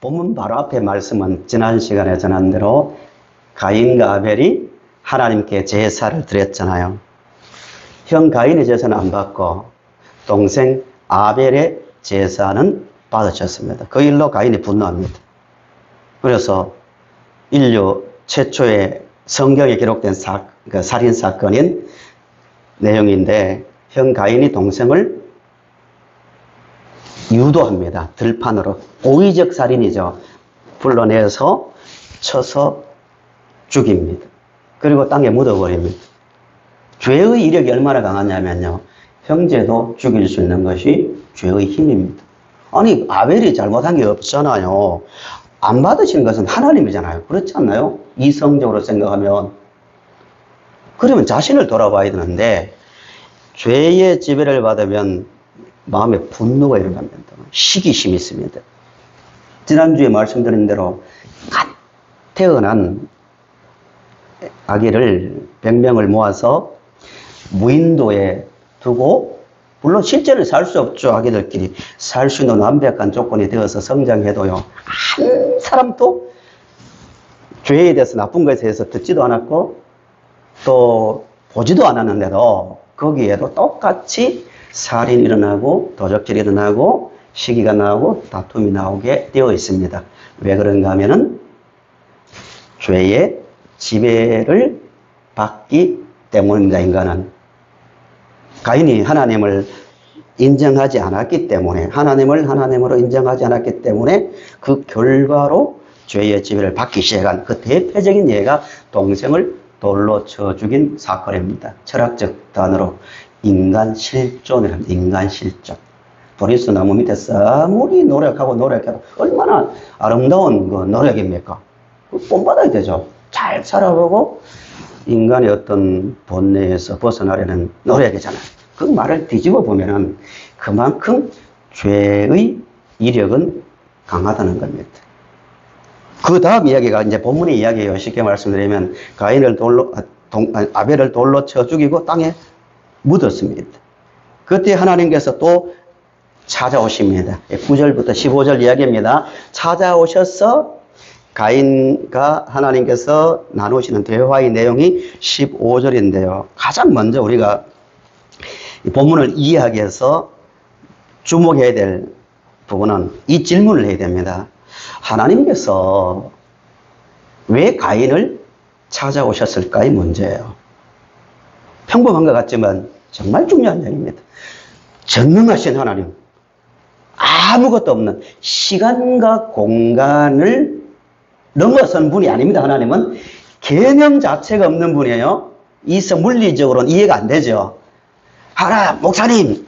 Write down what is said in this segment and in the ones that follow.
본문 바로 앞에 말씀은 지난 시간에 전한 대로 가인과 아벨이 하나님께 제사를 드렸잖아요. 형 가인의 제사는 안 받고 동생 아벨의 제사는 받으셨습니다. 그 일로 가인이 분노합니다. 그래서 인류 최초의 성경에 기록된 살인 사건인 내용인데, 형 가인이 동생을 유도합니다. 들판으로. 고의적 살인이죠. 불러내서 쳐서 죽입니다. 그리고 땅에 묻어버립니다. 죄의 이력이 얼마나 강하냐면요, 형제도 죽일 수 있는 것이 죄의 힘입니다. 아니, 아벨이 잘못한 게 없잖아요. 안 받으신 것은 하나님이잖아요. 그렇지 않나요? 이성적으로 생각하면. 그러면 자신을 돌아봐야 되는데, 죄의 지배를 받으면 마음에 분노가 일어납니다. 시기심이 있습니다. 지난주에 말씀드린 대로 갓 태어난 아기를 100명을 모아서 무인도에 두고, 물론 실제로 살 수 없죠. 아기들끼리 살 수 있는 완벽한 조건이 되어서 성장해도요, 한 사람도 죄에 대해서, 나쁜 것에 대해서 듣지도 않았고 또 보지도 않았는데도 거기에도 똑같이 살인이 일어나고 도적질이 일어나고 시기가 나오고 다툼이 나오게 되어 있습니다. 왜 그런가 하면은 죄의 지배를 받기 때문입니다. 인간은 가인이 하나님을 인정하지 않았기 때문에, 하나님을 하나님으로 인정하지 않았기 때문에 그 결과로 죄의 지배를 받기 시작한 그 대표적인 예가 동생을 돌로 쳐 죽인 사건입니다. 철학적 단어로 인간 실존이랍니다. 인간 실존. 보리수 나무 밑에서 아무리 노력해도 얼마나 아름다운 그 노력입니까? 본받아야 되죠. 잘 살아보고 인간의 어떤 본내에서 벗어나려는 노력이잖아요. 그 말을 뒤집어 보면은 그만큼 죄의 이력은 강하다는 겁니다. 그 다음 이야기가 이제 본문의 이야기예요. 쉽게 말씀드리면 가인을 아벨을 돌로 쳐 죽이고 땅에 묻었습니다. 그때 하나님께서 또 찾아오십니다. 9절부터 15절 이야기입니다. 찾아오셔서 가인과 하나님께서 나누시는 대화의 내용이 15절인데요. 가장 먼저 우리가 이 본문을 이해하기 위해서 주목해야 될 부분은 이 질문을 해야 됩니다. 하나님께서 왜 가인을 찾아오셨을까의 문제예요. 평범한 것 같지만 정말 중요한 얘기입니다. 전능하신 하나님, 아무것도 없는 시간과 공간을 넘어선 분이 아닙니다. 하나님은 개념 자체가 없는 분이에요. 물리적으로는 이해가 안 되죠. 목사님,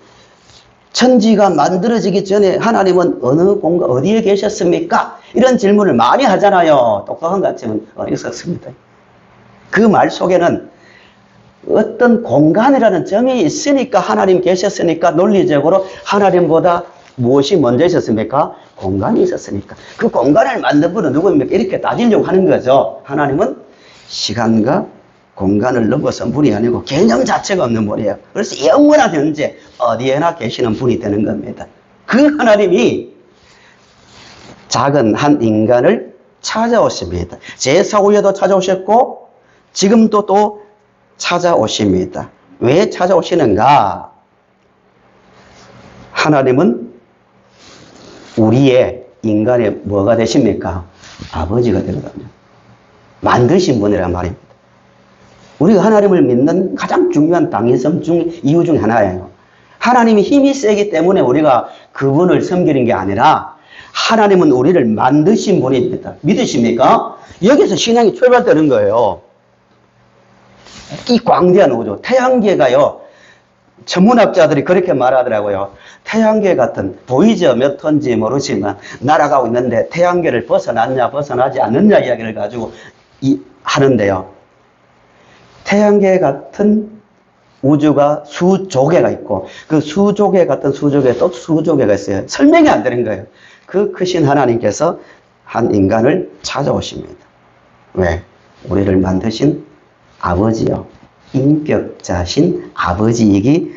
천지가 만들어지기 전에 하나님은 어느 공간, 어디에 계셨습니까? 이런 질문을 많이 하잖아요. 똑똑한 것 같지만 어리석습니다. 그 말 속에는 어떤 공간이라는 점이 있으니까, 하나님 계셨으니까 논리적으로 하나님보다 무엇이 먼저 있었습니까? 공간이 있었으니까. 그 공간을 만든 분은 누구입니까? 이렇게 따지려고 하는 거죠. 하나님은 시간과 공간을 넘어선 분이 아니고 개념 자체가 없는 분이에요. 그래서 영원한 현재 어디에나 계시는 분이 되는 겁니다. 그 하나님이 작은 한 인간을 찾아오십니다. 제사 후에도 찾아오셨고 지금도 또 찾아오십니다. 왜 찾아오시는가? 하나님은 우리의 인간의 뭐가 되십니까? 아버지가 되거든요. 만드신 분이란 말입니다. 우리가 하나님을 믿는 가장 중요한 당위성 이유 중 하나예요. 하나님이 힘이 세기 때문에 우리가 그분을 섬기는 게 아니라 하나님은 우리를 만드신 분입니다. 믿으십니까? 여기서 신앙이 출발되는 거예요. 이 광대한 우주, 태양계가요, 천문학자들이 그렇게 말하더라고요. 태양계 같은, 보이죠? 몇 톤인지 모르지만 날아가고 있는데 태양계를 벗어났냐 벗어나지 않느냐 이야기를 가지고 하는데요. 태양계 같은 우주가 수조개가 있고 그 수조개 같은 수조개에 또 수조개가 있어요. 설명이 안 되는 거예요. 그 크신 하나님께서 한 인간을 찾아오십니다. 왜? 우리를 만드신 아버지요. 인격자신 아버지이기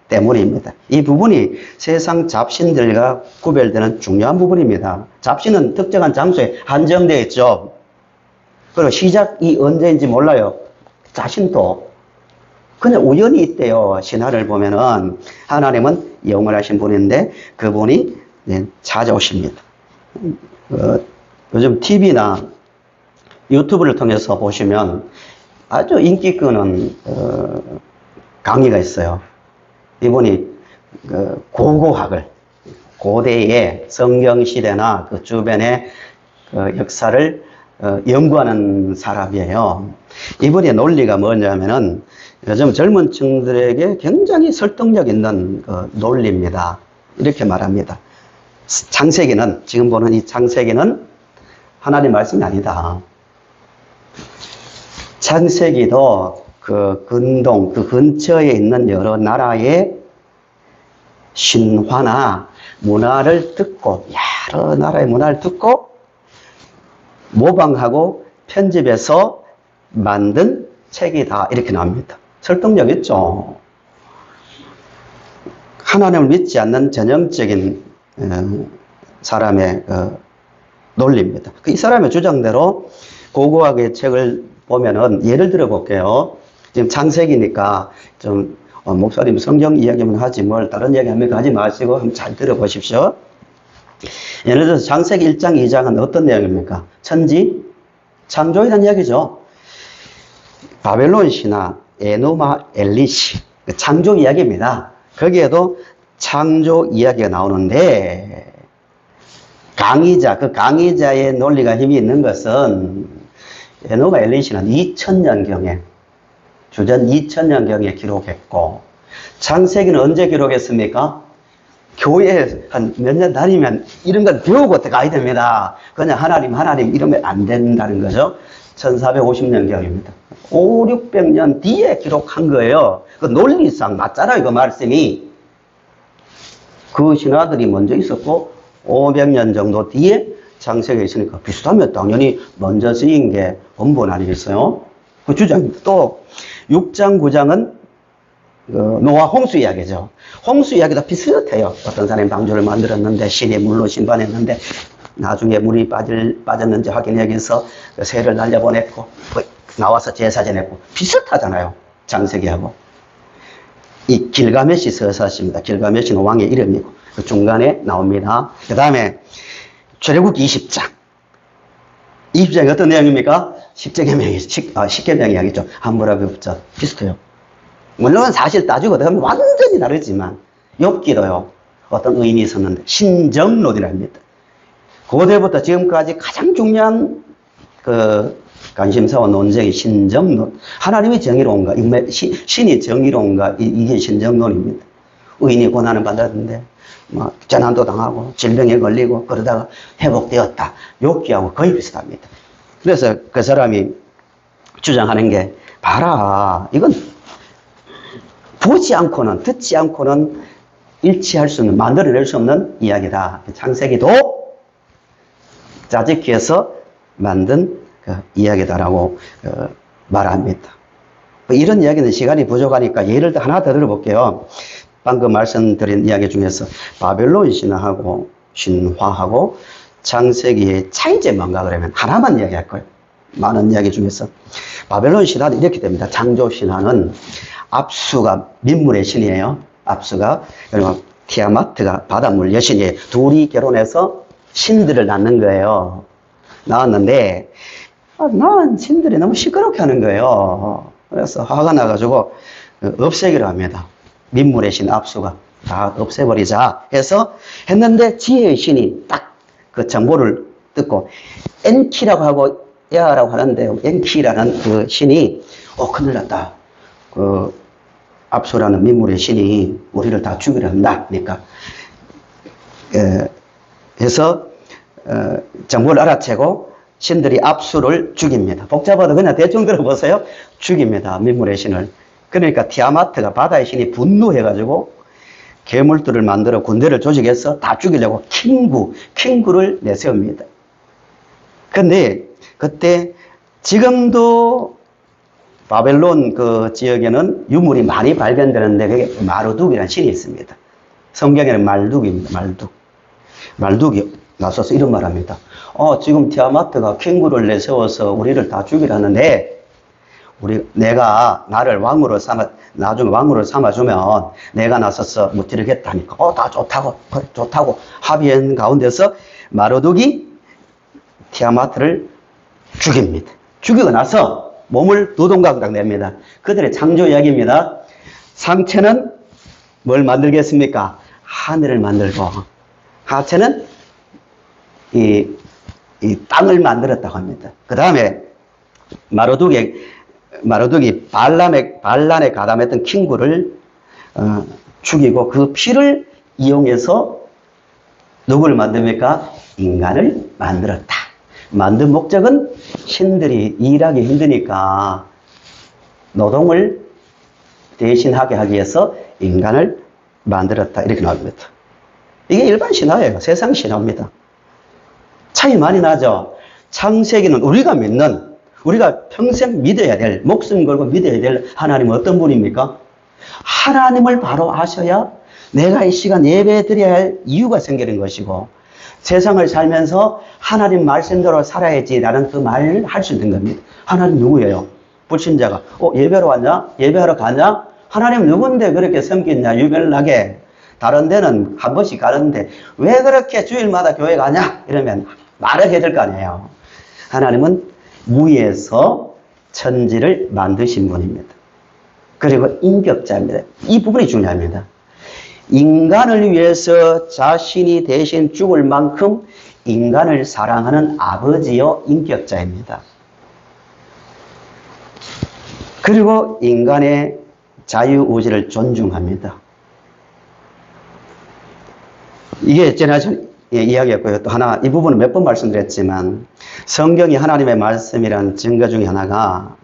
때문입니다. 이 부분이 세상 잡신들과 구별되는 중요한 부분입니다. 잡신은 특정한 장소에 한정되어 있죠. 그리고 시작이 언제인지 몰라요. 자신도 그냥 우연히 있대요. 신화를 보면은 하나님은 영원하신 분인데 그분이 찾아오십니다. 요즘 TV나 유튜브를 통해서 보시면 아주 인기 끄는 강의가 있어요. 이분이 고고학을 고대의 성경시대나 그 주변의 역사를 연구하는 사람이에요. 이분의 논리가 뭐냐면은 요즘 젊은 층들에게 굉장히 설득력 있는 논리입니다. 이렇게 말합니다. 창세기는, 지금 보는 이 창세기는 하나님 말씀이 아니다. 창세기도 그 근동, 그 근처에 있는 여러 나라의 신화나 문화를 듣고, 여러 나라의 문화를 듣고, 모방하고 편집해서 만든 책이다. 이렇게 나옵니다. 설득력 있죠? 하나님을 믿지 않는 전형적인 사람의 논리입니다. 이 사람의 주장대로 고고학의 책을 보면은 예를 들어 볼게요. 지금 창세기니까 좀 목사님 성경 이야기만 하지 뭘 다른 이야기 하지 마시고 한번 잘 들어보십시오. 예를 들어서 창세기 1장, 2장은 어떤 내용입니까? 천지, 창조에 대한 이야기죠. 바벨론 신화, 에누마 엘리시, 창조 이야기입니다. 거기에도 창조 이야기가 나오는데, 강의자, 그 강의자의 논리가 힘이 있는 것은 에누마 엘리시는 2000년경에, 주전 2000년경에 기록했고, 창세기는 언제 기록했습니까? 교회에 한 몇 년 다니면 이런 걸 배우고 가야 됩니다. 그냥 하나님 이러면 안 된다는 거죠. 1450년경입니다. 5, 600년 뒤에 기록한 거예요. 그 논리상 맞잖아요, 그 말씀이. 그 신화들이 먼저 있었고 500년 정도 뒤에 창세기가 있으니까 비슷하면 당연히 먼저 쓰인 게 본본 아니겠어요? 그 주장입니다. 또 6장, 9장은 노아 홍수 이야기죠. 홍수 이야기도 비슷해요. 어떤 사람이 방주를 만들었는데 신이 물로 심판했는데 나중에 물이 빠졌는지 확인하기 위해서 새를 날려보냈고 나와서 제사 지냈고 비슷하잖아요. 창세기하고. 이 길가메시 서사시입니다. 길가메시는 왕의 이름이고 그 중간에 나옵니다. 그 다음에 출애굽기 20장. 20장이 어떤 내용입니까? 십계명 이야기죠. 함무라비 붓자 비슷해요. 물론 사실 따지고 보면 완전히 다르지만 욥기도요. 어떤 의인이 있었는데 신정론이랍니다. 고대부터 지금까지 가장 중요한 그 관심사와 논쟁이 신정론. 하나님이 정의로운가? 신이 정의로운가? 이게 신정론입니다. 의인이 고난을 받았는데 재난도 당하고 질병에 걸리고 그러다가 회복되었다. 욥기하고 거의 비슷합니다. 그래서 그 사람이 주장하는 게 봐라. 이건 보지 않고는 듣지 않고는 일치할 수 없는 만들어낼 수 없는 이야기다. 창세기도 짜집기해서 만든 그 이야기다라고 말합니다. 이런 이야기는 시간이 부족하니까 예를 하나 더 들어볼게요. 방금 말씀드린 이야기 중에서 바벨론 신화하고 신화하고 창세기의 차이점이 뭔가 그러면 하나만 이야기할 거예요. 많은 이야기 중에서 바벨론 신화는 이렇게 됩니다. 창조 신화는 압수가 민물의 신이에요. 압수가 그리고 티아마트가 바닷물 여신이에요. 둘이 결혼해서 신들을 낳는 거예요. 낳았는데 낳은 신들이 너무 시끄럽게 하는 거예요. 그래서 화가 나가지고 없애기로 합니다. 민물의 신 압수가 다 없애버리자 해서 했는데 지혜의 신이 딱 그 정보를 듣고 엔키라고 하고 야라고 하는데 엔키라는 그 신이 큰일 났다. 그 압수라는 민물의 신이 우리를 다 죽이려 한다. 그러니까 해서 정보를 알아채고 신들이 압수를 죽입니다. 복잡하다 그냥 대충 들어보세요. 죽입니다. 민물의 신을. 그러니까 티아마트가 바다의 신이 분노해가지고 괴물들을 만들어 군대를 조직해서 다 죽이려고 킹구를 내세웁니다. 근데 그때 지금도 바벨론 그 지역에는 유물이 많이 발견되는데 그게 마르둑이라는 신이 있습니다. 성경에는 말둑입니다. 말둑이 나서서 이런 말 합니다. 지금 티아마트가 캥거루를 내세워서 우리를 다 죽이라는데, 내가 나를 왕으로 나중에 왕으로 삼아주면 내가 나서서 무찌르겠다니까. 다 좋다고 합의한 가운데서 마르둑이 티아마트를 죽입니다. 죽이고 나서 몸을 두동강당 냅니다. 그들의 창조 이야기입니다. 상체는 뭘 만들겠습니까? 하늘을 만들고, 하체는 이 땅을 만들었다고 합니다. 그 다음에 마르둑이 반란에 가담했던 킹구를 죽이고 그 피를 이용해서 누구를 만듭니까? 인간을 만들었다. 만든 목적은 신들이 일하기 힘드니까 노동을 대신하게 하기 위해서 인간을 만들었다. 이렇게 나옵니다. 이게 일반 신화예요. 세상 신화입니다. 차이 많이 나죠? 창세기는 우리가 평생 믿어야 될, 목숨 걸고 믿어야 될 하나님은 어떤 분입니까? 하나님을 바로 아셔야 내가 이 시간 예배 드려야 할 이유가 생기는 것이고, 세상을 살면서 하나님 말씀대로 살아야지라는 그 말을 할 수 있는 겁니다. 하나님 누구예요? 불신자가 예배로 왔냐? 예배하러 가냐? 하나님 누군데 그렇게 섬겼냐? 유별나게. 다른 데는 한 번씩 가는데 왜 그렇게 주일마다 교회 가냐? 이러면 말을 해야 될 거 아니에요. 하나님은 무에서 천지를 만드신 분입니다. 그리고 인격자입니다. 이 부분이 중요합니다. 인간을 위해서 자신이 대신 죽을 만큼 인간을 사랑하는 아버지요 인격자입니다. 그리고 인간의 자유의지를 존중합니다. 이게 제가 이야기했고요. 또 하나, 이 부분은 몇 번 말씀드렸지만, 성경이 하나님의 말씀이라는 증거 중에 하나가,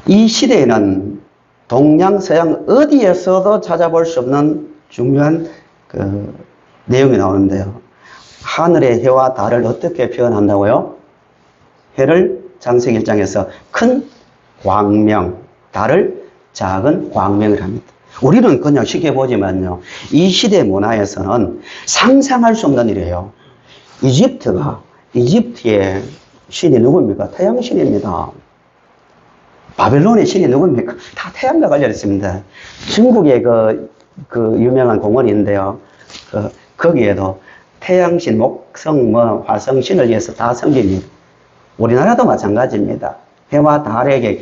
이 시대에는 동양, 서양 어디에서도 찾아볼 수 없는 중요한 그 내용이 나오는데요. 하늘의 해와 달을 어떻게 표현한다고요? 해를 창세기 1장에서 큰 광명, 달을 작은 광명을 합니다. 우리는 그냥 쉽게 보지만요, 이 시대 문화에서는 상상할 수 없는 일이에요. 이집트의 신이 누굽니까? 태양신입니다. 바벨론의 신이 누굽니까? 다 태양과 관련있습니다. 중국의 그 유명한 공원이 있는데요. 거기에도 태양신, 목성, 화성신을 위해서 다 섬깁니다. 우리나라도 마찬가지입니다. 해와 달에게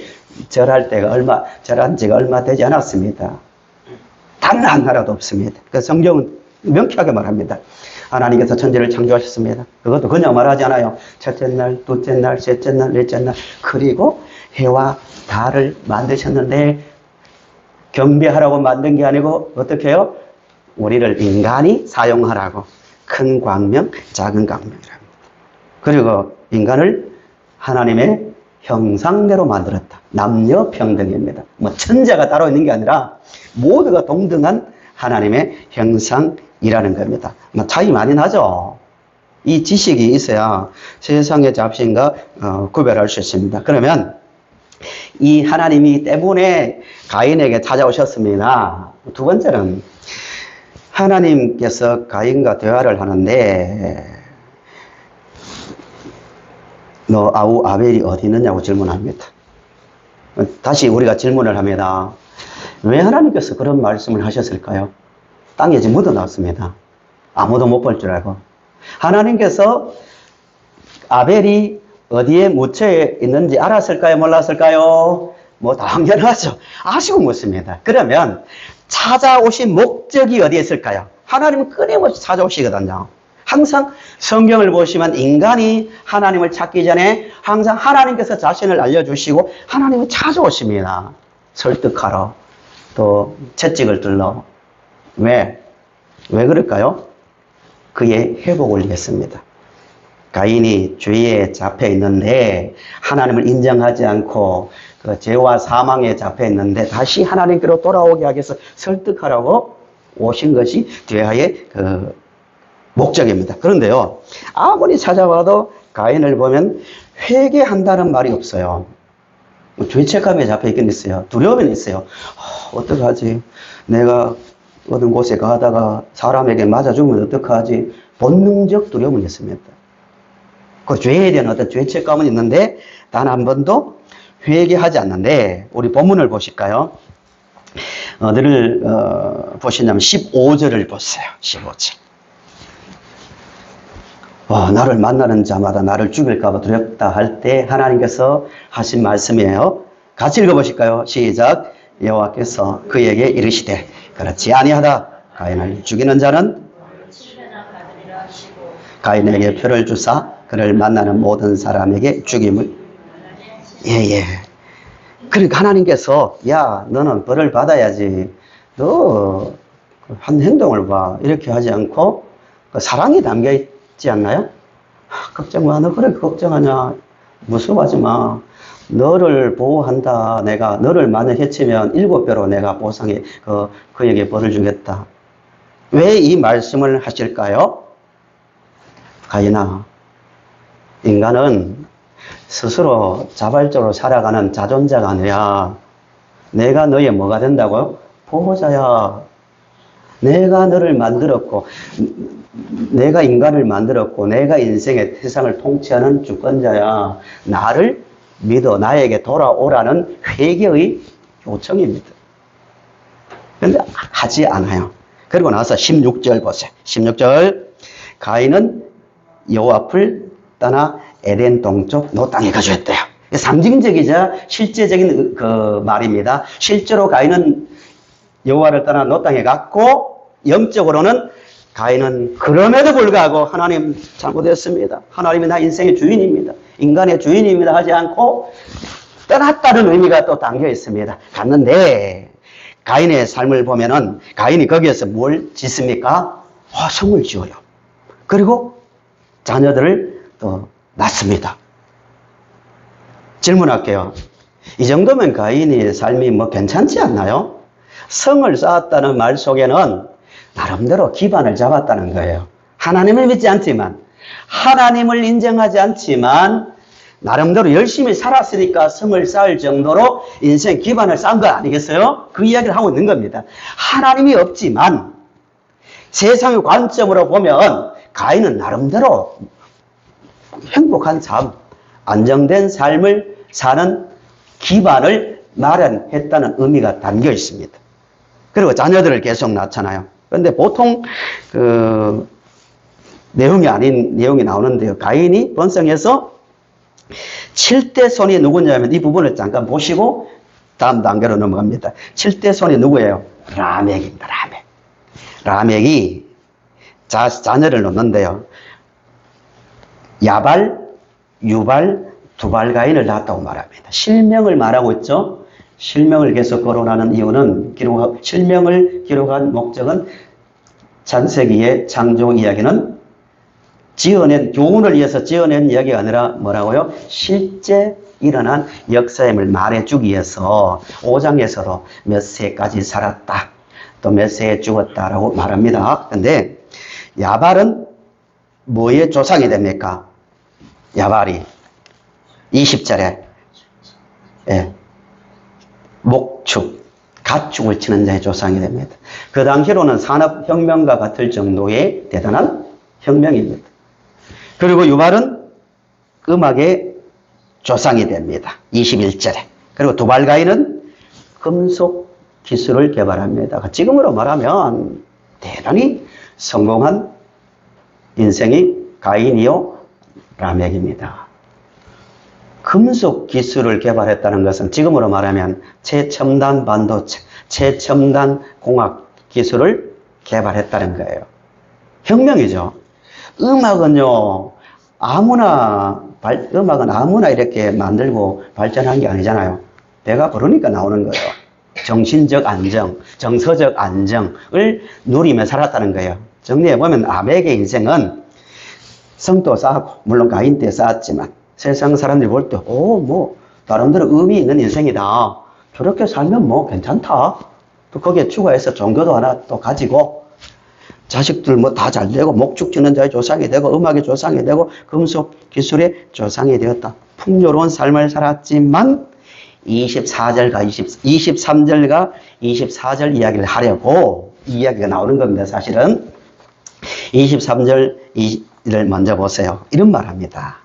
절한 지가 얼마 되지 않았습니다. 다른 한 나라도 없습니다. 그 성경은 명쾌하게 말합니다. 하나님께서 천지를 창조하셨습니다. 그것도 그냥 말하지 않아요. 첫째 날, 둘째 날, 셋째 날, 넷째 날, 그리고 해와 달을 만드셨는데 경배하라고 만든 게 아니고 어떻게 해요? 우리를 인간이 사용하라고 큰 광명, 작은 광명이랍니다. 그리고 인간을 하나님의 형상대로 만들었다. 남녀 평등입니다. 천자가 따로 있는 게 아니라 모두가 동등한 하나님의 형상이라는 겁니다. 차이 많이 나죠? 이 지식이 있어야 세상의 잡신과 구별할 수 있습니다. 그러면 이 하나님이 때문에 가인에게 찾아오셨습니다. 두 번째는 하나님께서 가인과 대화를 하는데 너 아우 아벨이 어디 있느냐고 질문합니다. 다시 우리가 질문을 합니다. 왜 하나님께서 그런 말씀을 하셨을까요? 땅에 이제 묻어놨습니다. 아무도 못 볼 줄 알고. 하나님께서 아벨이 어디에 묻혀 있는지 알았을까요? 몰랐을까요? 당연하죠. 아시고 묻습니다. 그러면 찾아오신 목적이 어디에 있을까요? 하나님은 끊임없이 찾아오시거든요. 항상 성경을 보시면 인간이 하나님을 찾기 전에 항상 하나님께서 자신을 알려주시고 하나님은 찾아오십니다. 설득하러, 또 채찍을 들러. 왜 그럴까요? 그의 회복을 위해서입니다. 가인이 죄에 잡혀 있는데 하나님을 인정하지 않고 그 죄와 사망에 잡혀 있는데 다시 하나님께로 돌아오게 하기 위해서 설득하라고 오신 것이 대화의 그 목적입니다. 그런데요, 아무리 찾아봐도 가인을 보면 회개한다는 말이 없어요. 뭐 죄책감에 잡혀 있긴 있어요. 두려움은 있어요. 어떡하지? 내가 어떤 곳에 가다가 사람에게 맞아 죽으면 어떡하지? 본능적 두려움은 있습니다. 그 죄에 대한 어떤 죄책감은 있는데 단 한 번도 회개하지 않는데, 우리 본문을 보실까요? 어디를 보시냐면 15절을 보세요. 15절. 나를 만나는 자마다 나를 죽일까 봐 두렵다 할 때 하나님께서 하신 말씀이에요. 같이 읽어보실까요? 시작. 여호와께서 그에게 이르시되 그렇지 아니하다. 가인을 죽이는 자는 가인에게 표를 주사 그를 만나는 모든 사람에게 죽임을. 예예. 그러니까 하나님께서 야 너는 벌을 받아야지. 너 한 행동을 봐. 이렇게 하지 않고 사랑이 담겨 있지 않나요? 걱정 마. 너 그렇게 걱정하냐. 무서워하지 마. 너를 보호한다. 내가 너를 만약 해치면 7배로 내가 보상해 그에게 벌을 주겠다. 왜 이 말씀을 하실까요? 가인아, 인간은 스스로 자발적으로 살아가는 자존자가 아니라 내가 너의 뭐가 된다고요? 보호자야. 내가 너를 만들었고 내가 인간을 만들었고 내가 인생의 세상을 통치하는 주권자야. 나를 믿어 나에게 돌아오라는 회개의 요청입니다. 그런데 하지 않아요. 그리고 나서 16절 보세요. 16절. 가인은 여호와 앞을 떠나 에덴 동쪽 노 땅에 거주했대요. 상징적이자 실제적인 그 말입니다. 실제로 가인은 여호와를 떠나 노 땅에 갔고, 영적으로는 가인은 그럼에도 불구하고 하나님 잘못했습니다. 하나님이 나 인생의 주인입니다. 인간의 주인입니다 하지 않고 떠났다는 의미가 또 담겨 있습니다. 갔는데 가인의 삶을 보면은 가인이 거기에서 뭘 짓습니까? 성을 지어요. 그리고 자녀들을 또 낳습니다. 질문할게요. 이 정도면 가인의 삶이 뭐 괜찮지 않나요? 성을 쌓았다는 말 속에는 나름대로 기반을 잡았다는 거예요. 하나님을 믿지 않지만, 하나님을 인정하지 않지만 나름대로 열심히 살았으니까 성을 쌓을 정도로 인생 기반을 쌓은 거 아니겠어요? 그 이야기를 하고 있는 겁니다. 하나님이 없지만 세상의 관점으로 보면 가인은 나름대로 행복한 삶, 안정된 삶을 사는 기반을 마련했다는 의미가 담겨 있습니다. 그리고 자녀들을 계속 낳잖아요. 그런데 보통 내용이 아닌 내용이 나오는데요. 가인이 번성해서 7대 손이 누구냐면 이 부분을 잠깐 보시고 다음 단계로 넘어갑니다. 7대 손이 누구예요? 라멕입니다. 라멕. 라멕이 자녀를 놓는데요. 야발, 유발, 두발 가인을 낳았다고 말합니다. 실명을 말하고 있죠. 실명을 계속 거론하는 이유는 실명을 기록한 목적은 창세기의 창조 이야기는 지어낸 교훈을 위해서 지어낸 이야기가 아니라 뭐라고요? 실제 일어난 역사임을 말해주기 위해서 5장에서도 몇 세까지 살았다. 또 몇 세에 죽었다라고 말합니다. 그런데 야발은 뭐의 조상이 됩니까? 야발이 20절에 목축, 가축을 치는 자의 조상이 됩니다. 그 당시로는 산업혁명과 같을 정도의 대단한 혁명입니다. 그리고 유발은 음악의 조상이 됩니다. 21절에. 그리고 두발가인은 금속 기술을 개발합니다. 지금으로 말하면 대단히 성공한 인생이 가인이요 라멕입니다. 금속 기술을 개발했다는 것은 지금으로 말하면 최첨단 반도체, 최첨단 공학 기술을 개발했다는 거예요. 혁명이죠. 음악은요, 음악은 아무나 이렇게 만들고 발전한 게 아니잖아요. 내가 부르니까 나오는 거예요. 정신적 안정, 정서적 안정을 누리며 살았다는 거예요. 정리해보면 라멕의 인생은 성도 쌓았고, 물론 가인 때 쌓았지만, 세상 사람들이 볼 때, 나름대로 의미 있는 인생이다. 저렇게 살면 뭐 괜찮다. 또 거기에 추가해서 종교도 하나 또 가지고, 자식들 뭐 다 잘 되고, 목축 지는 자의 조상이 되고, 음악의 조상이 되고, 금속 기술의 조상이 되었다. 풍요로운 삶을 살았지만, 23절과 24절 이야기를 하려고 이 이야기가 나오는 겁니다. 사실은 23절을 먼저 보세요. 이런 말 합니다.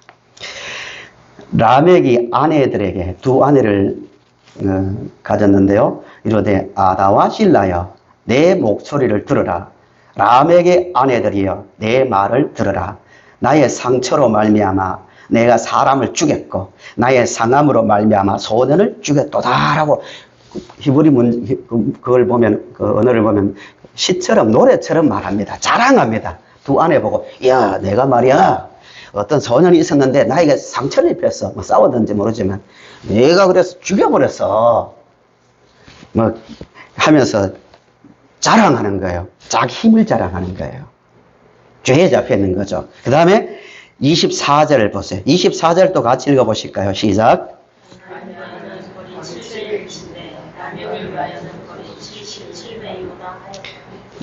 라멕이 아내들에게 두 아내를 가졌는데요. 이르되 아다와 실라여 내 목소리를 들으라. 라멕의 아내들이여 내 말을 들으라. 나의 상처로 말미암아 내가 사람을 죽였고 나의 상함으로 말미암아 소년을 죽였도다라고 히브리 그걸 보면 그 언어를 보면 시처럼 노래처럼 말합니다. 자랑합니다. 두 아내 보고 야 내가 말이야 어떤 소년이 있었는데 나에게 상처를 입혔어. 뭐 싸웠는지 모르지만 내가 그래서 죽여버렸어. 뭐 하면서 자랑하는 거예요. 자기 힘을 자랑하는 거예요. 죄에 잡혀 있는 거죠. 그 다음에 24절을 보세요. 24절도 같이 읽어보실까요? 시작.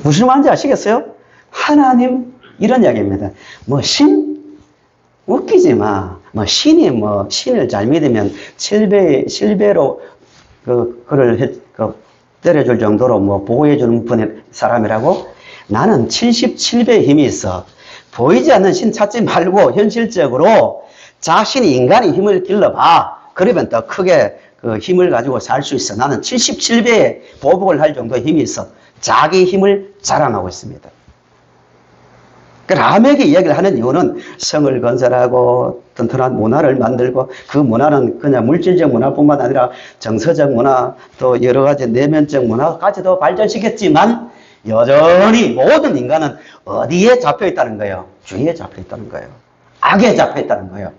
무슨 말인지 아시겠어요? 하나님 이런 이야기입니다. 뭐 웃기지 마. 뭐 신이 뭐 신을 잘 믿으면 실배로 그를 때려줄 정도로 뭐 보호해주는 분의 사람이라고. 나는 77배의 힘이 있어. 보이지 않는 신 찾지 말고 현실적으로 자신이 인간의 힘을 길러봐. 그러면 더 크게 그 힘을 가지고 살 수 있어. 나는 77배의 보복을 할 정도의 힘이 있어. 자기 힘을 자랑하고 있습니다. 라멕이 이야기를 하는 이유는 성을 건설하고 튼튼한 문화를 만들고 그 문화는 그냥 물질적 문화뿐만 아니라 정서적 문화 또 여러 가지 내면적 문화까지도 발전시켰지만 여전히 모든 인간은 어디에 잡혀 있다는 거예요? 죄에 잡혀 있다는 거예요. 악에 잡혀 있다는 거예요.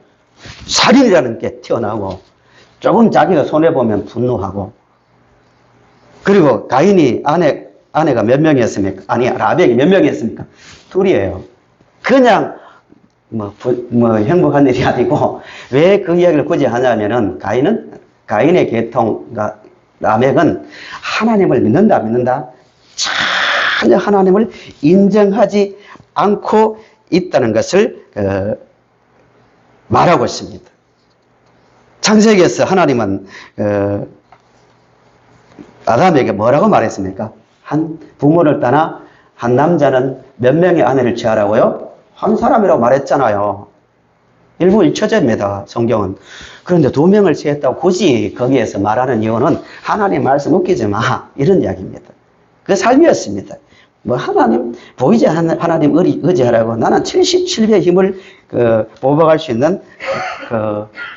살인이라는 게 튀어나오고 조금 자기가 손해보면 분노하고 그리고 가인이 아내가 몇 명이었습니까? 아니 라멕이 몇 명이었습니까? 둘이에요. 그냥 뭐 행복한 일이 아니고 왜 그 이야기를 굳이 하냐면은 가인의 계통 라멕은 하나님을 믿는다 전혀 하나님을 인정하지 않고 있다는 것을 말하고 있습니다. 창세기에서 하나님은 아담에게 뭐라고 말했습니까? 한 부모를 떠나 한 남자는 몇 명의 아내를 취하라고요? 한 사람이라고 말했잖아요. 일부일처제입니다. 성경은. 그런데 두 명을 취했다고 굳이 거기에서 말하는 이유는 하나님 말씀 웃기지 마 이런 이야기입니다. 그 삶이었습니다. 뭐 하나님 보이지 않는 하나님 의지하라고 나는 77배의 힘을 보복할 수 있는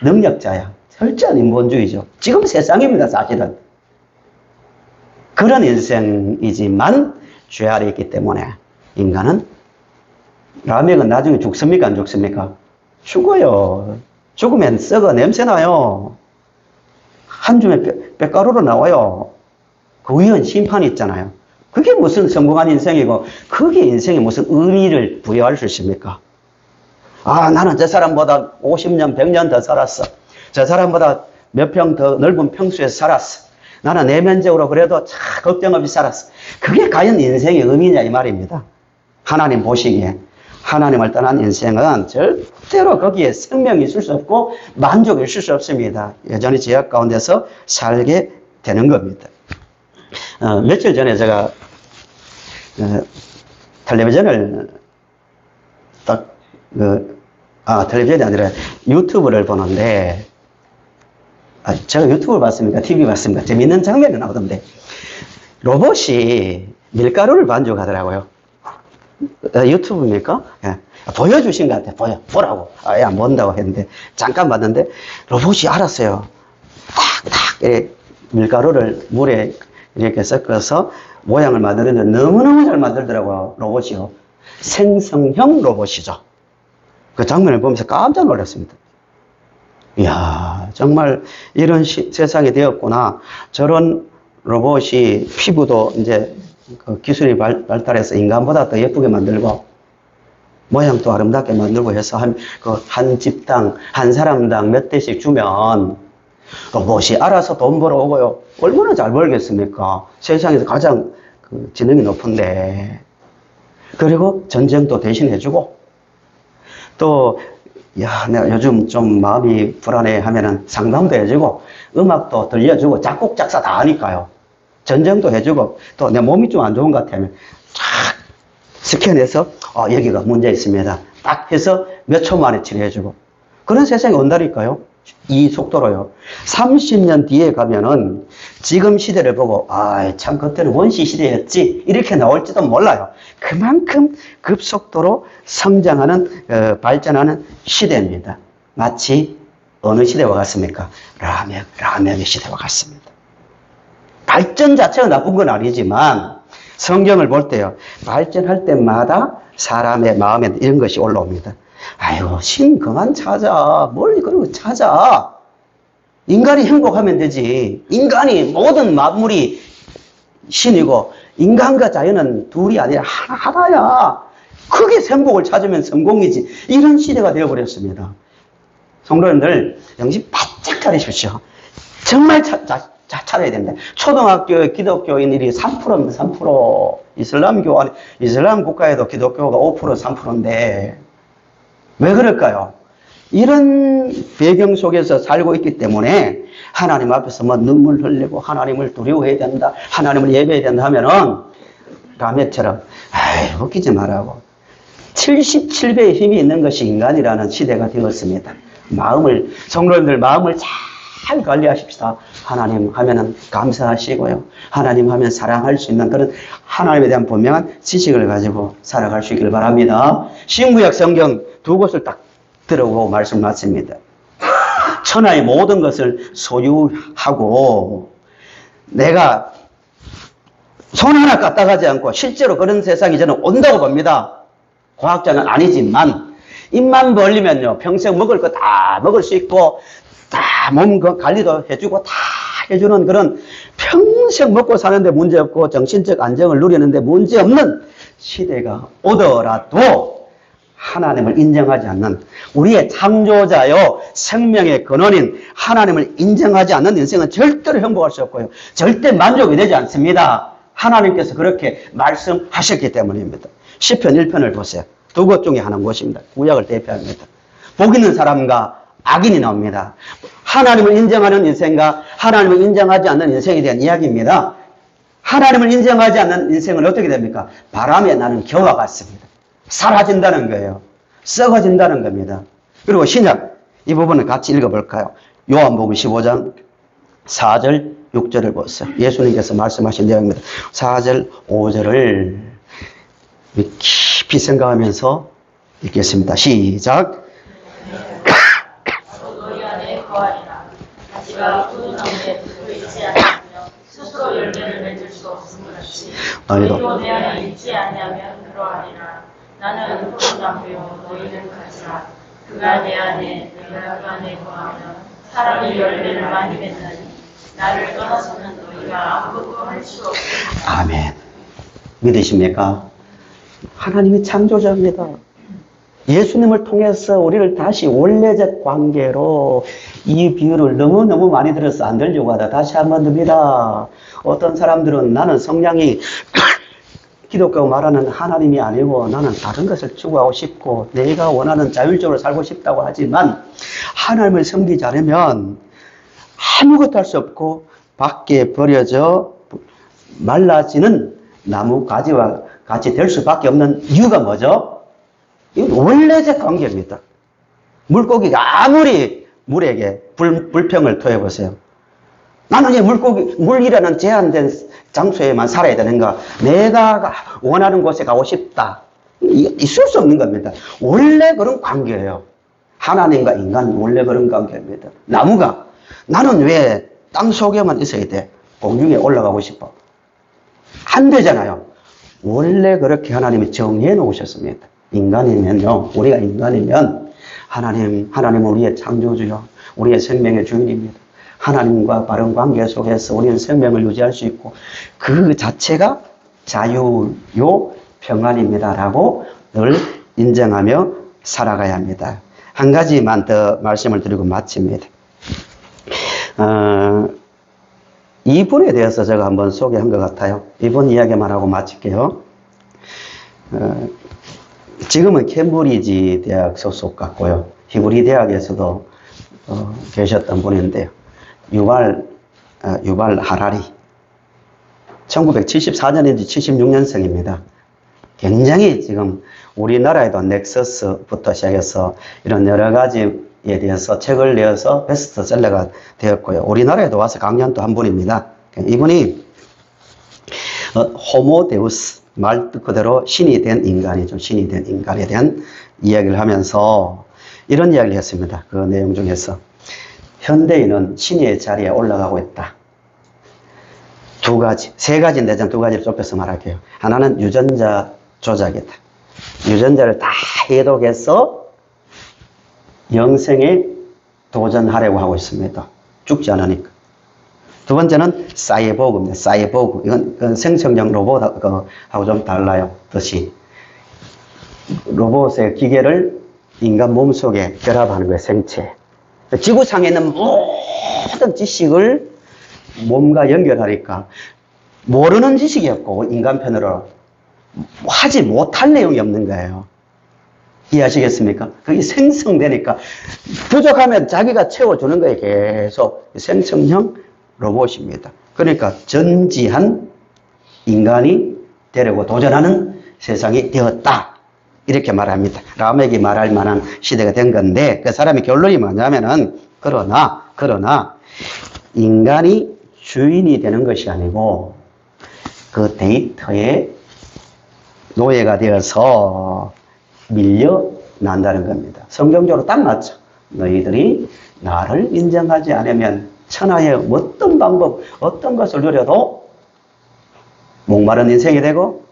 능력자야. 철저한 인본주의죠. 지금 세상입니다. 사실은. 그런 인생이지만 죄 아래 있기 때문에 인간은 라멕은 나중에 죽습니까? 안 죽습니까? 죽어요. 죽으면 썩어 냄새나요. 한 줌에 뼈가루로 나와요. 그 위에 심판이 있잖아요. 그게 무슨 성공한 인생이고 그게 인생에 무슨 의미를 부여할 수 있습니까? 아 나는 저 사람보다 50년 100년 더 살았어. 저 사람보다 몇 평 더 넓은 평수에서 살았어. 나는 내면적으로 그래도 참 걱정 없이 살았어. 그게 과연 인생의 의미냐 이 말입니다. 하나님 보시기에 하나님을 떠난 인생은 절대로 거기에 생명이 있을 수 없고 만족이 있을 수 없습니다. 여전히 죄악 가운데서 살게 되는 겁니다. 며칠 전에 제가 텔레비전을 텔레비전이 아니라 유튜브를 보는데 제가 유튜브를 봤습니까? TV 봤습니까? 재밌는 장면이 나오던데 로봇이 밀가루를 반죽하더라고요. 유튜브입니까? 예. 보여주신 것 같아요. 보라고. 야, 안 본다고 했는데, 잠깐 봤는데, 로봇이 알았어요. 탁탁, 이렇게 밀가루를 물에 이렇게 섞어서 모양을 만드는데 너무너무 잘 만들더라고요. 로봇이요. 생성형 로봇이죠. 그 장면을 보면서 깜짝 놀랐습니다. 이야, 정말 이런 세상이 되었구나. 저런 로봇이 피부도 이제 그 기술이 발달해서 인간보다 더 예쁘게 만들고 모양도 아름답게 만들고 해서 한 집당 한 사람당 몇 대씩 주면 로봇이 알아서 돈 벌어오고요. 얼마나 잘 벌겠습니까? 세상에서 가장 지능이 높은데. 그리고 전쟁도 대신해주고 또 야, 내가 요즘 좀 마음이 불안해 하면은 상담도 해주고, 음악도 들려주고, 작곡, 작사 다 하니까요. 전쟁도 해주고, 또 내 몸이 좀 안 좋은 것 같으면, 쫙 스캔해서, 여기가 문제 있습니다. 딱 해서 몇 초 만에 치료해주고. 그런 세상이 온다니까요. 이 속도로요. 30년 뒤에 가면은 지금 시대를 보고, 참, 그때는 원시 시대였지. 이렇게 나올지도 몰라요. 그만큼 급속도로 성장하는, 발전하는 시대입니다. 마치 어느 시대와 같습니까? 라면의 시대와 같습니다. 발전 자체가 나쁜 건 아니지만, 성경을 볼 때요. 발전할 때마다 사람의 마음에 이런 것이 올라옵니다. 아이고, 신 그만 찾아. 뭘 그런 거 찾아. 인간이 행복하면 되지. 인간이, 모든 만물이 신이고, 인간과 자연은 둘이 아니라 하나야. 크게 행복을 찾으면 성공이지. 이런 시대가 되어버렸습니다. 성도님들, 정신 바짝 차리십시오. 정말 차려야 됩니다. 초등학교 기독교인들이 3%입니다, 3%. 이슬람 국가에도 기독교가 5%, 3%인데, 왜 그럴까요? 이런 배경 속에서 살고 있기 때문에 하나님 앞에서 뭐 눈물 흘리고 하나님을 두려워해야 된다, 하나님을 예배해야 된다 하면은 라면처럼 웃기지 말라고. 77배의 힘이 있는 것이 인간이라는 시대가 되었습니다. 성도님들 마음을 잘 관리하십시다. 하나님 하면은 감사하시고요. 하나님 하면 사랑할 수 있는 그런 하나님에 대한 분명한 지식을 가지고 살아갈 수 있기를 바랍니다. 신구약 성경 두 곳을 딱 들어보고 말씀 마칩니다. 천하의 모든 것을 소유하고 내가 손 하나 까딱하지 않고 실제로 그런 세상이 저는 온다고 봅니다. 과학자는 아니지만 입만 벌리면요 평생 먹을 거 다 먹을 수 있고 다 몸 관리도 해주고 다 해주는 그런 평생 먹고 사는데 문제없고 정신적 안정을 누리는데 문제없는 시대가 오더라도 하나님을 인정하지 않는 우리의 창조자요 생명의 근원인 하나님을 인정하지 않는 인생은 절대로 행복할 수 없고요. 절대 만족이 되지 않습니다. 하나님께서 그렇게 말씀하셨기 때문입니다. 시편 1편을 보세요. 두 곳 중에 하나인 곳입니다. 구약을 대표합니다. 복 있는 사람과 악인이 나옵니다. 하나님을 인정하는 인생과 하나님을 인정하지 않는 인생에 대한 이야기입니다. 하나님을 인정하지 않는 인생은 어떻게 됩니까? 바람에 나는 겨와 같습니다. 사라진다는 거예요. 썩어진다는 겁니다. 그리고 신약 이 부분을 같이 읽어볼까요? 요한복음 15장 4절 6절을 보세요. 예수님께서 말씀하신 내용입니다. 4절 5절을 깊이 생각하면서 읽겠습니다. 시작. 너희 안에 거하리라. 가지가 우두나무에 붙어 있지 않으며 스스로 열매를 맺을 수 없음을 같이 너희도 내 안에 있지 아니하면 그러하리라. 나는 포도나무요 너희는 가지라. 그가 내 안에 내가 그 안에 거하면 사람이 열매를 많이 맺나니 나를 떠나서는 너희가 아무것도 할 수 없습니다. 아멘. 믿으십니까? 하나님이 창조자입니다. 예수님을 통해서 우리를 다시 원래적 관계로 이 비유를 너무너무 많이 들어서 안 들려고 하다 다시 한번 듭니다. 어떤 사람들은 나는 성향이 기독교가 말하는 하나님이 아니고 나는 다른 것을 추구하고 싶고 내가 원하는 자율적으로 살고 싶다고 하지만 하나님을 섬기지 않으면 아무것도 할 수 없고 밖에 버려져 말라지는 나무 가지와 같이 될 수밖에 없는 이유가 뭐죠? 이건 원래적 관계입니다. 물고기가 아무리 물에게 불평을 토해보세요. 나는 이 물이라는 제한된 장소에만 살아야 되는가? 내가 원하는 곳에 가고 싶다. 있을 수 없는 겁니다. 원래 그런 관계예요. 하나님과 인간은 원래 그런 관계입니다. 나무가 나는 왜 땅 속에만 있어야 돼? 공중에 올라가고 싶어. 안 되잖아요. 원래 그렇게 하나님이 정해 놓으셨습니다. 인간이면요, 우리가 인간이면 하나님은 우리의 창조주요, 우리의 생명의 주인입니다. 하나님과 바른 관계 속에서 우리는 생명을 유지할 수 있고 그 자체가 자유요 평안입니다라고 늘 인정하며 살아가야 합니다. 한 가지만 더 말씀을 드리고 마칩니다. 2분에 대해서 제가 한번 소개한 것 같아요. 2분 이야기만 하고 마칠게요. 지금은 캠브리지 대학 소속 같고요. 히브리 대학에서도 계셨던 분인데요. 유발 하라리. 1974년인지 76년생입니다. 굉장히 지금 우리나라에도 넥서스부터 시작해서 이런 여러 가지에 대해서 책을 내어서 베스트셀러가 되었고요. 우리나라에도 와서 강연도 한 분입니다. 이분이 호모데우스, 말 그대로 신이 된 인간이죠. 신이 된 인간에 대한 이야기를 하면서 이런 이야기를 했습니다. 그 내용 중에서 현대인은 신의 자리에 올라가고 있다. 두 가지, 세 가지인데 전 두 가지를 좁혀서 말할게요. 하나는 유전자 조작이다. 유전자를 다 해독해서 영생에 도전하려고 하고 있습니다. 죽지 않으니까. 두 번째는 사이보그입니다. 사이보그. 이건 생성형 로봇하고 좀 달라요. 뜻이. 로봇의 기계를 인간 몸속에 결합하는 거예요. 생체. 지구상에 있는 모든 지식을 몸과 연결하니까 모르는 지식이 없고 인간편으로 하지 못할 내용이 없는 거예요. 이해하시겠습니까? 그게 생성되니까 부족하면 자기가 채워주는 거예요. 계속 생성형 로봇입니다. 그러니까 전지한 인간이 되려고 도전하는 세상이 되었다. 이렇게 말합니다. 라멕이 말할 만한 시대가 된 건데 그 사람의 결론이 뭐냐면은 그러나 인간이 주인이 되는 것이 아니고 그 데이터의 노예가 되어서 밀려난다는 겁니다. 성경적으로 딱 맞죠. 너희들이 나를 인정하지 않으면 천하의 어떤 방법, 어떤 것을 누려도 목마른 인생이 되고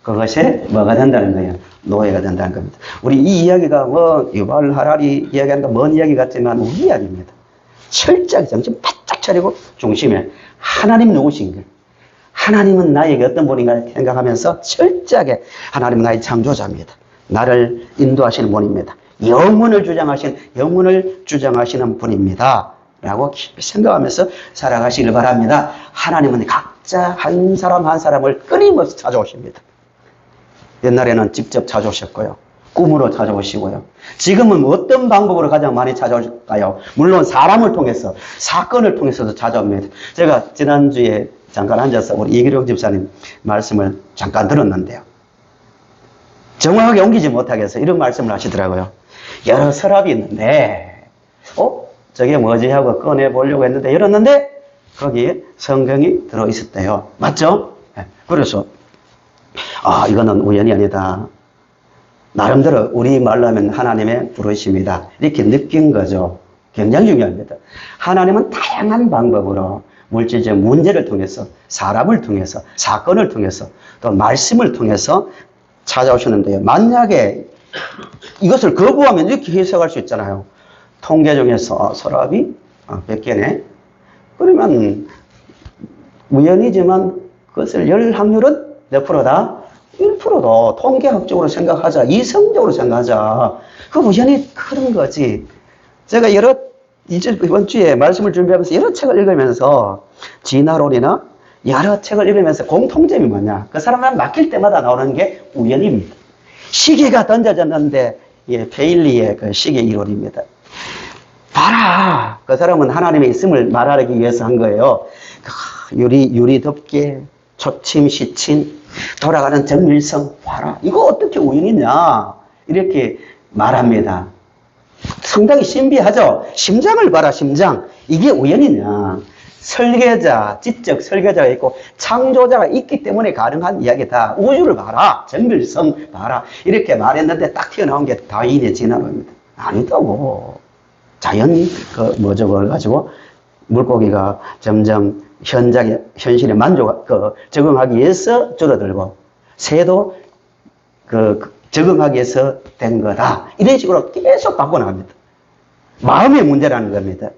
그것에 뭐가 된다는 거예요? 노예가 된다는 겁니다. 우리 이 이야기가 유발 하라리 이야기하는 거 먼 이야기 같지만 우리 이야기입니다. 철저하게 정신 바짝 차리고 중심에 하나님 누구신가? 하나님은 나에게 어떤 분인가 생각하면서 철저하게 하나님은 나의 창조자입니다. 나를 인도하시는 분입니다. 영문을 주장하시는 분입니다. 라고 깊이 생각하면서 살아가시길 바랍니다. 하나님은 각자 한 사람 한 사람을 끊임없이 찾아오십니다. 옛날에는 직접 찾아오셨고요. 꿈으로 찾아오시고요. 지금은 어떤 방법으로 가장 많이 찾아올까요? 물론 사람을 통해서, 사건을 통해서도 찾아옵니다. 제가 지난주에 잠깐 앉아서 우리 이기룡 집사님 말씀을 잠깐 들었는데요. 정확하게 옮기지 못하겠어 이런 말씀을 하시더라고요. 여러 서랍이 있는데 저게 뭐지 하고 꺼내보려고 했는데 열었는데 거기에 성경이 들어있었대요. 맞죠? 그래서 이거는 우연이 아니다. 나름대로 우리 말로 하면 하나님의 부르심이다. 이렇게 느낀 거죠. 굉장히 중요합니다. 하나님은 다양한 방법으로 물질적 문제를 통해서, 사람을 통해서, 사건을 통해서, 또 말씀을 통해서 찾아오셨는데요. 만약에 이것을 거부하면 이렇게 해석할 수 있잖아요. 통계 중에서 서랍이 100개네. 그러면 우연이지만 그것을 열 확률은 몇 프로다? 1%도 통계학적으로 생각하자. 이성적으로 생각하자. 그 우연히 그런 거지. 제가 이번 주에 말씀을 준비하면서 여러 책을 읽으면서 진화론이나 여러 책을 읽으면서 공통점이 뭐냐. 그 사람을 맡길 때마다 나오는 게 우연입니다. 시계가 던져졌는데 페일리의 그 시계 이론입니다. 봐라. 그 사람은 하나님의 있음을 말하기 위해서 한 거예요. 유리 덮개, 초침, 시침, 돌아가는 정밀성, 봐라. 이거 어떻게 우연이냐. 이렇게 말합니다. 상당히 신비하죠? 심장을 봐라, 심장. 이게 우연이냐. 설계자, 지적 설계자가 있고 창조자가 있기 때문에 가능한 이야기다. 우주를 봐라. 정밀성 봐라. 이렇게 말했는데 딱 튀어나온 게 다윈의 진화론입니다. 아니다고. 자연, 그걸 가지고 물고기가 점점 현실에 적응하기 위해서 줄어들고, 새도 적응하기 위해서 된 거다. 이런 식으로 계속 바꿔나갑니다. 마음의 문제라는 겁니다.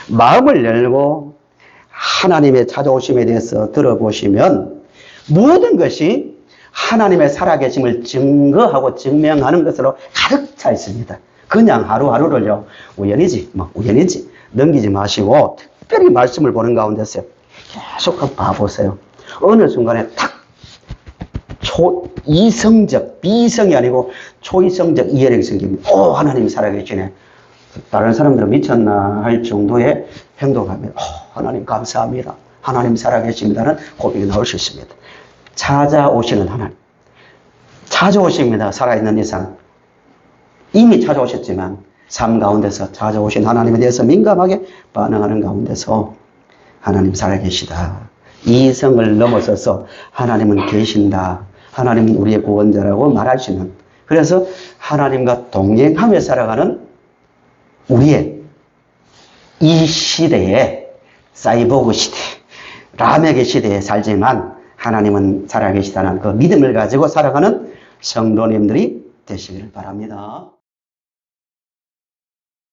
마음을 열고 하나님의 찾아오심에 대해서 들어보시면 모든 것이 하나님의 살아계심을 증거하고 증명하는 것으로 가득 차 있습니다. 그냥 하루하루를요, 우연이지 넘기지 마시고 특별히 말씀을 보는 가운데서 계속 봐보세요. 어느 순간에 딱 이성적, 비성이 아니고 초이성적 이해력이 생깁니다. 하나님이 살아계시네. 다른 사람들은 미쳤나 할 정도의 행동하면 하나님 감사합니다. 하나님 살아계십니다는 고백이 나올 수 있습니다. 찾아오시는 하나님. 찾아오십니다. 살아있는 이상. 이미 찾아오셨지만 삶 가운데서 찾아오신 하나님에 대해서 민감하게 반응하는 가운데서 하나님 살아계시다. 이성을 넘어서서 하나님은 계신다. 하나님은 우리의 구원자라고 말할 수 있는. 그래서 하나님과 동행하며 살아가는 우리의 이 시대에 사이보그 시대, 라멕의 시대에 살지만 하나님은 살아계시다는 그 믿음을 가지고 살아가는 성도님들이 되시길 바랍니다.